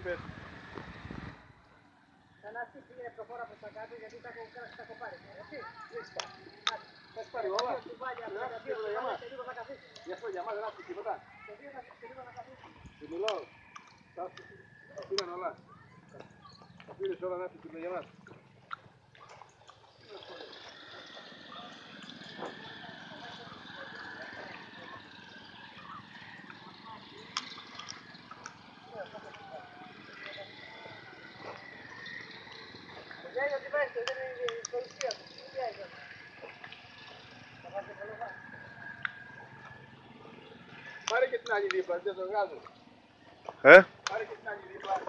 είπες. Θανάση πήγαινε πιο χώρα προς τα κάτω γιατί τα έχω πάρει. Έτσι, Ρίξτα. Θα πάρει όλα. Δεν άφησε τίποτα για μας. Γι' αυτό για μας δεν άφησε τίποτα. Σου μιλάω. Τα πήραν όλα. Τα πήρες όλα να άφησε τίποτα για μας. Πάρε και την άλλη δίπλα, δεν το βγάζω. Πάρε και την άλλη δίπλα.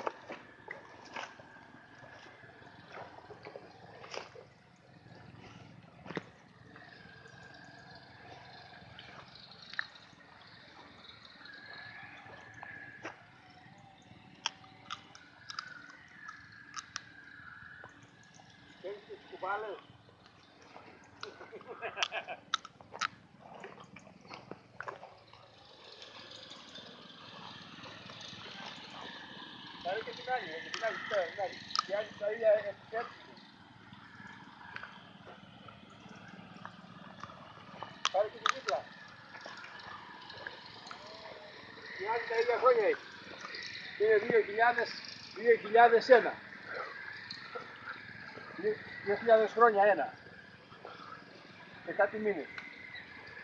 Θέλεις τις κουβάλες. Πάρε και την άλλη, την άλλη. Και άλλη τα ίδια έτσι. Πάρε και την δίπλα. Η άλλη τα ίδια χρόνια έχει. Είναι 2001. 2.000 χρόνια ένα. Και κάτι μήνες.